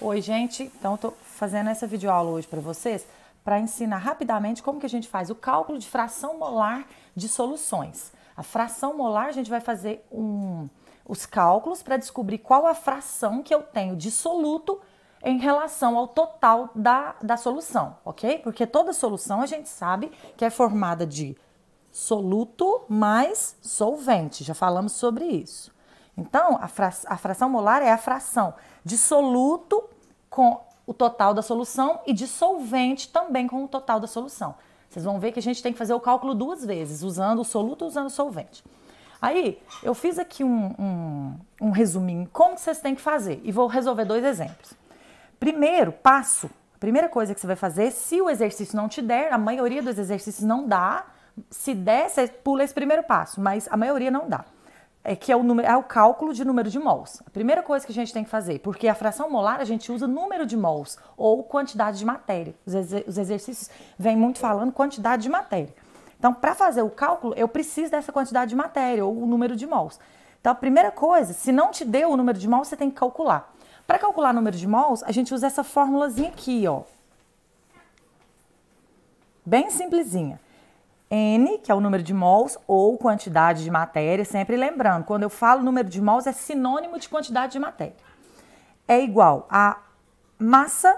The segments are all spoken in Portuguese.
Oi, gente. Então, eu tô fazendo essa videoaula hoje para vocês para ensinar rapidamente como que a gente faz o cálculo de fração molar de soluções. A fração molar, a gente vai fazer os cálculos para descobrir qual a fração que eu tenho de soluto em relação ao total da solução, ok? Porque toda solução a gente sabe que é formada de soluto mais solvente. Já falamos sobre isso. Então, a fração molar é a fração de soluto com o total da solução e de solvente também com o total da solução. Vocês vão ver que a gente tem que fazer o cálculo duas vezes, usando o soluto e usando o solvente. Aí, eu fiz aqui um resuminho, como que vocês têm que fazer, e vou resolver dois exemplos. Primeiro passo, a primeira coisa que você vai fazer, se o exercício não te der, a maioria dos exercícios não dá, se der, você pula esse primeiro passo, mas a maioria não dá. É que é o cálculo de número de mols. A primeira coisa que a gente tem que fazer, porque a fração molar a gente usa número de mols ou quantidade de matéria. Os exercícios vêm muito falando quantidade de matéria. Então, para fazer o cálculo, eu preciso dessa quantidade de matéria ou o número de mols. Então, a primeira coisa, se não te deu o número de mols, você tem que calcular. Para calcular o número de mols, a gente usa essa formulazinha aqui, ó. Bem simplesinha. N, que é o número de mols, ou quantidade de matéria, sempre lembrando, quando eu falo número de mols é sinônimo de quantidade de matéria. É igual a massa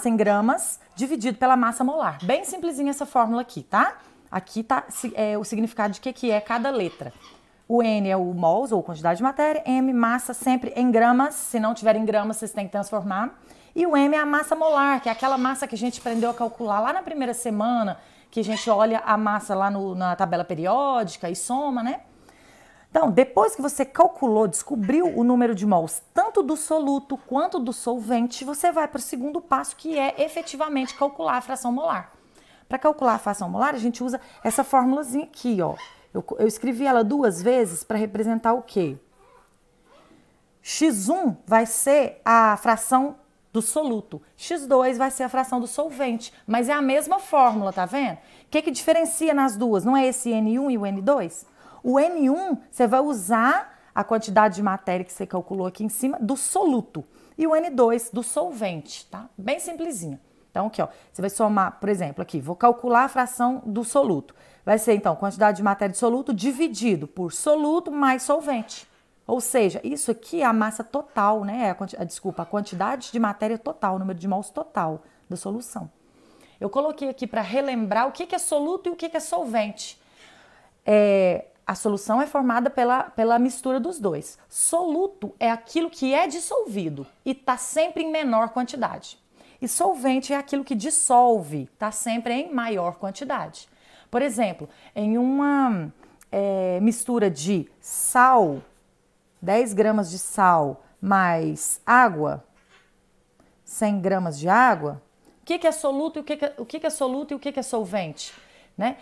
em gramas, dividido pela massa molar. Bem simplesinha essa fórmula aqui, tá? Aqui tá o significado de que é cada letra. O N é o mols, ou quantidade de matéria, M, massa, sempre em gramas, se não tiver em gramas, vocês têm que transformar. E o M é a massa molar, que é aquela massa que a gente aprendeu a calcular lá na primeira semana, que a gente olha a massa lá na tabela periódica e soma, né? Então, depois que você calculou, descobriu o número de mols, tanto do soluto quanto do solvente, você vai para o segundo passo, que é efetivamente calcular a fração molar. Para calcular a fração molar, a gente usa essa formulazinha aqui, ó. Eu escrevi ela duas vezes para representar o quê? X1 vai ser a fração do soluto. X2 vai ser a fração do solvente, mas é a mesma fórmula, tá vendo? O que diferencia nas duas? Não é esse N1 e o N2? O N1, você vai usar a quantidade de matéria que você calculou aqui em cima do soluto. E o N2 do solvente, tá? Bem simplesinha. Então, aqui, ó, você vai somar, por exemplo, aqui, vou calcular a fração do soluto. Vai ser, então, quantidade de matéria de soluto dividido por soluto mais solvente. Ou seja, isso aqui é a massa total, né? A quantidade de matéria total, o número de mols total da solução. Eu coloquei aqui para relembrar o que é soluto e o que é solvente. A solução é formada pela mistura dos dois. Soluto é aquilo que é dissolvido e está sempre em menor quantidade. E solvente é aquilo que dissolve, está sempre em maior quantidade. Por exemplo, em uma mistura de sal, 10 gramas de sal mais água, 100 gramas de água, o que é soluto e o que é soluto e o que é solvente? Né?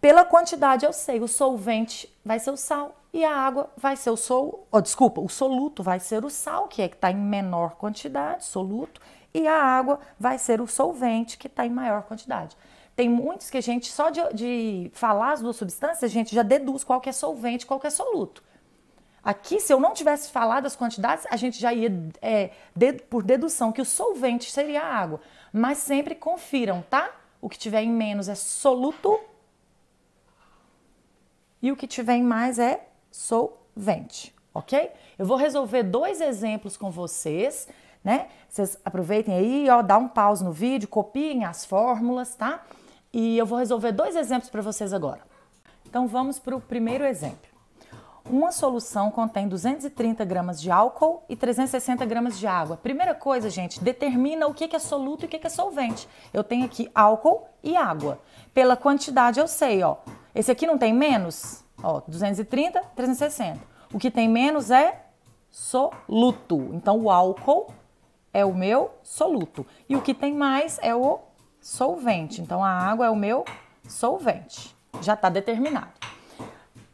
Pela quantidade eu sei, o solvente vai ser o sal e a água vai ser o soluto vai ser o sal, que está em menor quantidade, soluto, e a água vai ser o solvente, que está em maior quantidade. Tem muitos que a gente, só de falar as duas substâncias, a gente já deduz qual que é solvente e qual que é soluto. Aqui, se eu não tivesse falado as quantidades, a gente já ia, por dedução, que o solvente seria a água. Mas sempre confiram, tá? O que tiver em menos é soluto e o que tiver em mais é solvente, ok? Eu vou resolver dois exemplos com vocês, né? Vocês aproveitem aí, ó, dá um pause no vídeo, copiem as fórmulas, tá? E eu vou resolver dois exemplos para vocês agora. Então, vamos para o primeiro exemplo. Uma solução contém 230 gramas de álcool e 360 gramas de água. Primeira coisa, gente, determina o que é soluto e o que é solvente. Eu tenho aqui álcool e água. Pela quantidade eu sei, ó. Esse aqui não tem menos? Ó, 230, 360. O que tem menos é soluto. Então, o álcool é o meu soluto. E o que tem mais é o solvente. Então, a água é o meu solvente. Já está determinado.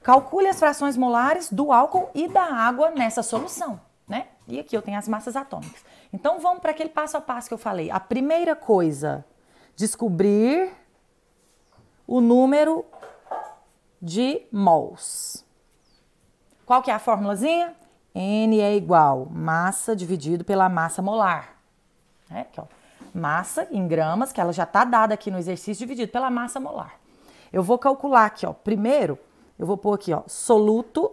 Calcule as frações molares do álcool e da água nessa solução, né? E aqui eu tenho as massas atômicas. Então, vamos para aquele passo a passo que eu falei. A primeira coisa, descobrir o número de mols. Qual que é a formulazinha? N é igual massa dividido pela massa molar. Aqui, ó. Massa em gramas, que ela já está dada aqui no exercício, dividido pela massa molar. Eu vou calcular aqui, ó. Primeiro, eu vou pôr aqui, ó, soluto,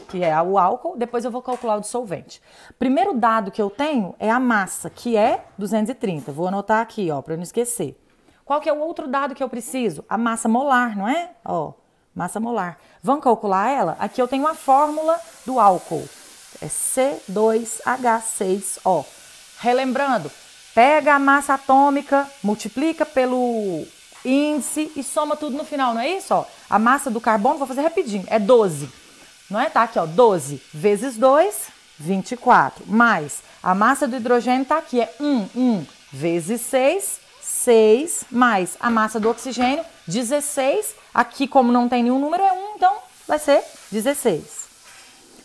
que é o álcool, depois eu vou calcular o dissolvente. Primeiro dado que eu tenho é a massa, que é 230. Vou anotar aqui, ó, para não esquecer. Qual que é o outro dado que eu preciso? A massa molar, não é? Ó, massa molar. Vamos calcular ela? Aqui eu tenho a fórmula do álcool. É C2H6O. Relembrando, pega a massa atômica, multiplica pelo índice e soma tudo no final, não é isso? Ó, a massa do carbono, vou fazer rapidinho, é 12. Não é? Tá aqui, ó, 12 vezes 2, 24. Mais a massa do hidrogênio tá aqui, é 1 vezes 6, 6. Mais a massa do oxigênio, 16. Aqui, como não tem nenhum número, é 1, então vai ser 16.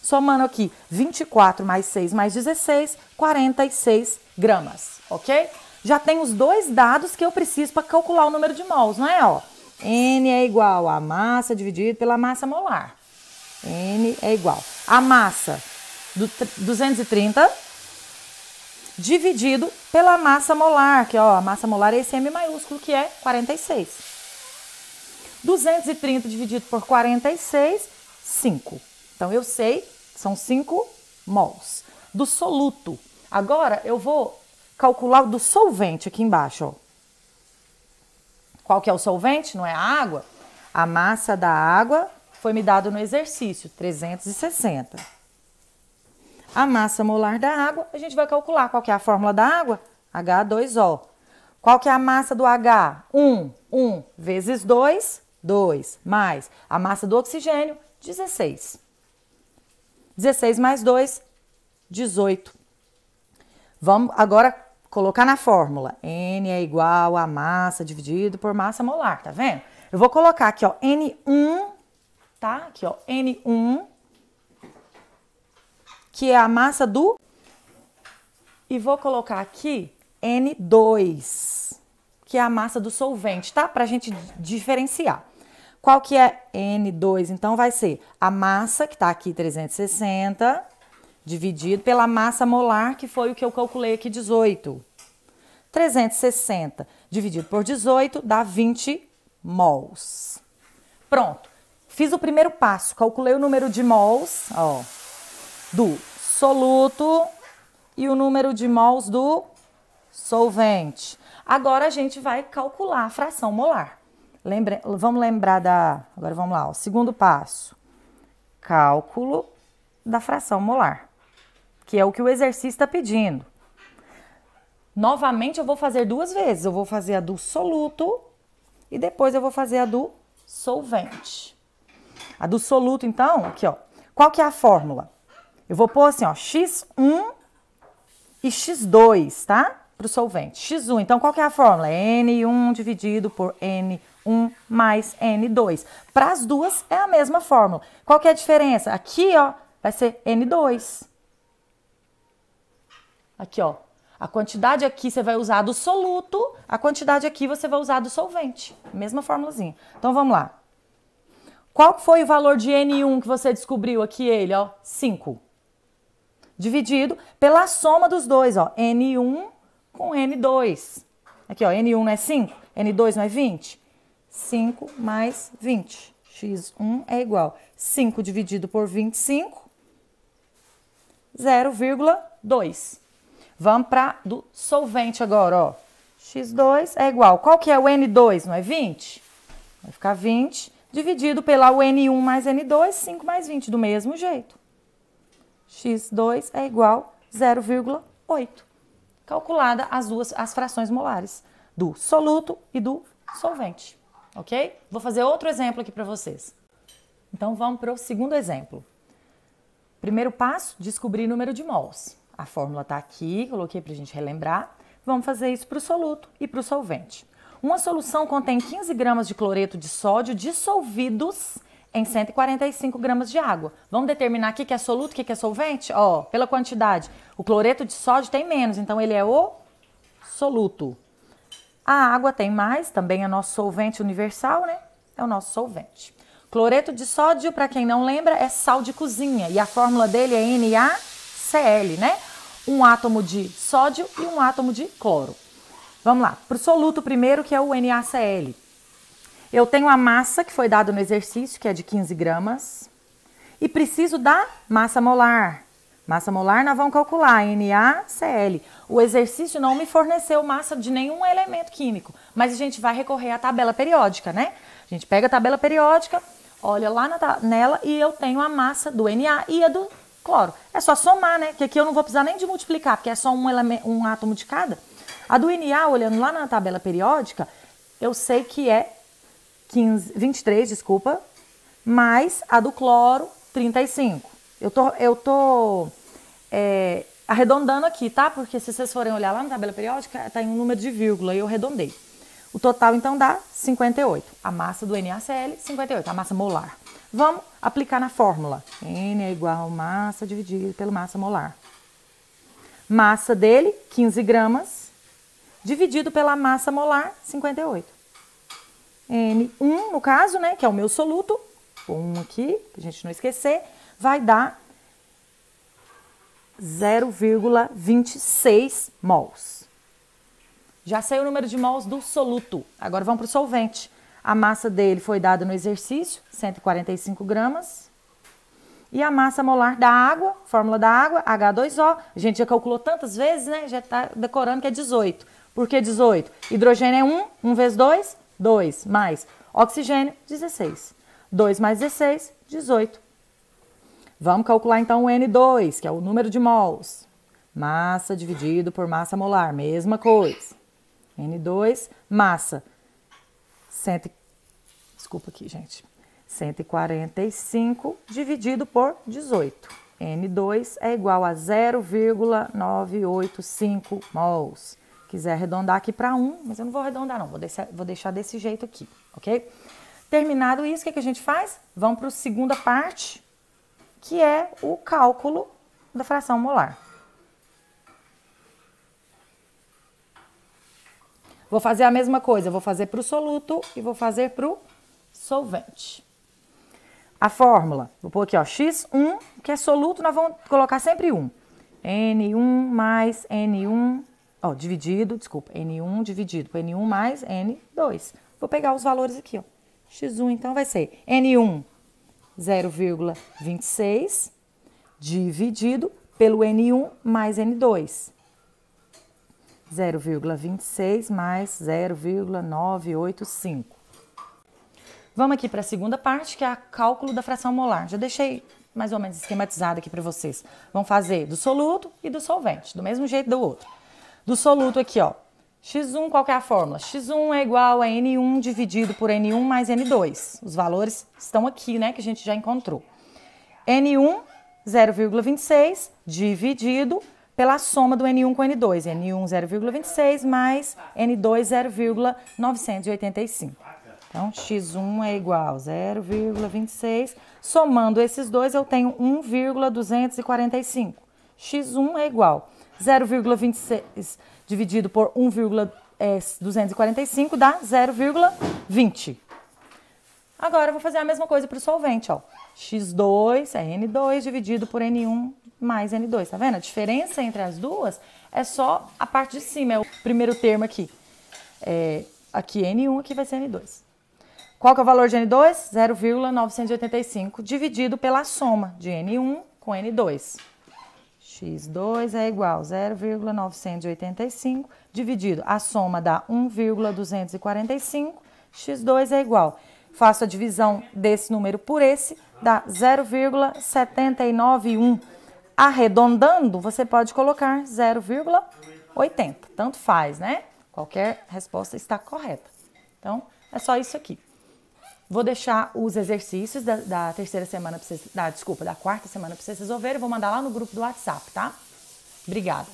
Somando aqui, 24 mais 6 mais 16, 46 gramas, ok? Já tem os dois dados que eu preciso para calcular o número de mols, não é? Ó, N é igual a massa dividido pela massa molar. N é igual a massa do 230 dividido pela massa molar, que ó, a massa molar é esse M maiúsculo, que é 46. 230 dividido por 46, 5. Então, eu sei, são 5 mols. Do soluto. Agora, eu vou calcular o do solvente aqui embaixo, ó. Qual que é o solvente? Não é a água? A massa da água foi me dado no exercício, 360. A massa molar da água, a gente vai calcular. Qual que é a fórmula da água? H2O. Qual que é a massa do H? 1 vezes 2, 2. Mais a massa do oxigênio, 16. 16 mais 2, 18. Vamos agora colocar na fórmula. N é igual a massa dividido por massa molar, tá vendo? Eu vou colocar aqui, ó, N1, tá? Aqui, ó, N1, que é a massa do... E vou colocar aqui N2, que é a massa do solvente, tá? Pra gente diferenciar. Qual que é N2? Então, vai ser a massa, que tá aqui 360, dividido pela massa molar, que foi o que eu calculei aqui, 18. 360 dividido por 18 dá 20 mols. Pronto. Fiz o primeiro passo, calculei o número de mols, ó, do soluto e o número de mols do solvente. Agora, a gente vai calcular a fração molar. Vamos lembrar da... Agora vamos lá, ó, segundo passo. Cálculo da fração molar, que é o que o exercício está pedindo. Novamente, eu vou fazer duas vezes. Eu vou fazer a do soluto e depois eu vou fazer a do solvente. A do soluto, então, aqui, ó. Qual que é a fórmula? Eu vou pôr assim, ó, X1 e X2, tá? Para o solvente. X1, então, qual que é a fórmula? N1 dividido por N1 mais N2. Para as duas, é a mesma fórmula. Qual que é a diferença? Aqui, ó, vai ser N2. Aqui, ó. A quantidade aqui você vai usar do soluto, a quantidade aqui você vai usar do solvente. Mesma formulazinha. Então, vamos lá. Qual foi o valor de N1 que você descobriu aqui, ele, ó? 5. Dividido pela soma dos dois, ó. N1 com N2. Aqui, ó, N1 não é 5, N2 não é 20? 5 mais 20. X1 é igual 5 dividido por 25, 0,2. Vamos para do solvente agora, ó. X2 é igual. Qual que é o N2? Não é 20? Vai ficar 20 dividido pela o N1 mais N2, 5 mais 20, do mesmo jeito. X2 é igual a 0,8. Calculada as frações molares do soluto e do solvente, ok? Vou fazer outro exemplo aqui para vocês. Então, vamos para o segundo exemplo. Primeiro passo, descobrir o número de mols. A fórmula está aqui, coloquei para a gente relembrar. Vamos fazer isso para o soluto e para o solvente. Uma solução contém 15 gramas de cloreto de sódio dissolvidos em 145 gramas de água. Vamos determinar aqui o que é soluto, o que é solvente? Ó, pela quantidade. O cloreto de sódio tem menos, então ele é o soluto. A água tem mais, também é nosso solvente universal, né? É o nosso solvente. Cloreto de sódio, para quem não lembra, é sal de cozinha. E a fórmula dele é NaCl, né? Um átomo de sódio e um átomo de cloro. Vamos lá, para o soluto primeiro, que é o NaCl. Eu tenho a massa que foi dada no exercício, que é de 15 gramas. E preciso da massa molar. Massa molar nós vamos calcular, NaCl. O exercício não me forneceu massa de nenhum elemento químico, mas a gente vai recorrer à tabela periódica, né? A gente pega a tabela periódica, olha lá nela e eu tenho a massa do Na e a do cloro. É só somar, né? Que aqui eu não vou precisar nem de multiplicar, porque é só um átomo de cada. A do Na, olhando lá na tabela periódica, eu sei que é 23, desculpa, mais a do cloro, 35. Eu tô arredondando aqui, tá? Porque se vocês forem olhar lá na tabela periódica, tá em um número de vírgula e eu arredondei. O total, então, dá 58. A massa do NaCl, 58, a massa molar. Vamos aplicar na fórmula. N é igual a massa dividido pela massa molar. Massa dele, 15 gramas, dividido pela massa molar, 58. N1, no caso, né, que é o meu soluto, 1 aqui, pra gente não esquecer, vai dar 0,26 mols. Já sei o número de mols do soluto. Agora vamos para o solvente. A massa dele foi dada no exercício, 145 gramas. E a massa molar da água, fórmula da água, H2O. A gente já calculou tantas vezes, né? Já está decorando que é 18. Por que 18? Hidrogênio é 1 vezes 2, 2. Mais oxigênio, 16. 2 mais 16, 18. Vamos calcular então o N2, que é o número de mols. Massa dividido por massa molar, mesma coisa. N2, massa, desculpa aqui, gente, 145 dividido por 18. N2 é igual a 0,985 mols. Quiser arredondar aqui para 1, mas eu não vou arredondar não, vou deixar desse jeito aqui, ok? Terminado isso, o que a gente faz? Vamos para a segunda parte, que é o cálculo da fração molar. Vou fazer a mesma coisa, vou fazer para o soluto e vou fazer para o solvente. A fórmula, vou pôr aqui, ó, X1, que é soluto, nós vamos colocar sempre 1. N1 mais N1, ó, N1 dividido por N1 mais N2. Vou pegar os valores aqui, ó. X1, então, vai ser N1, 0,26, dividido pelo N1 mais N2. 0,26 mais 0,985. Vamos aqui para a segunda parte, que é o cálculo da fração molar. Já deixei mais ou menos esquematizado aqui para vocês. Vamos fazer do soluto e do solvente, do mesmo jeito do outro. Do soluto aqui, ó. X1, qual que é a fórmula? X1 é igual a N1 dividido por N1 mais N2. Os valores estão aqui, né, que a gente já encontrou. N1, 0,26 dividido pela soma do N1 com N2. N1, 0,26 mais N2, 0,985. Então, X1 é igual a 0,26. Somando esses dois, eu tenho 1,245. X1 é igual a 0,26 dividido por 1,245 dá 0,20. Agora, eu vou fazer a mesma coisa para o solvente, ó. X2 é N2 dividido por N1 mais N2, tá vendo? A diferença entre as duas é só a parte de cima, é o primeiro termo aqui. Aqui N1, aqui vai ser N2. Qual que é o valor de N2? 0,985 dividido pela soma de N1 com N2. X2 é igual a 0,985 dividido. A soma dá 1,245. X2 é igual. Faço a divisão desse número por esse, dá 0,791. Arredondando, você pode colocar 0,80. Tanto faz, né? Qualquer resposta está correta. Então, é só isso aqui. Vou deixar os exercícios da terceira semana, da quarta semana para vocês resolverem. Vou mandar lá no grupo do WhatsApp, tá? Obrigada.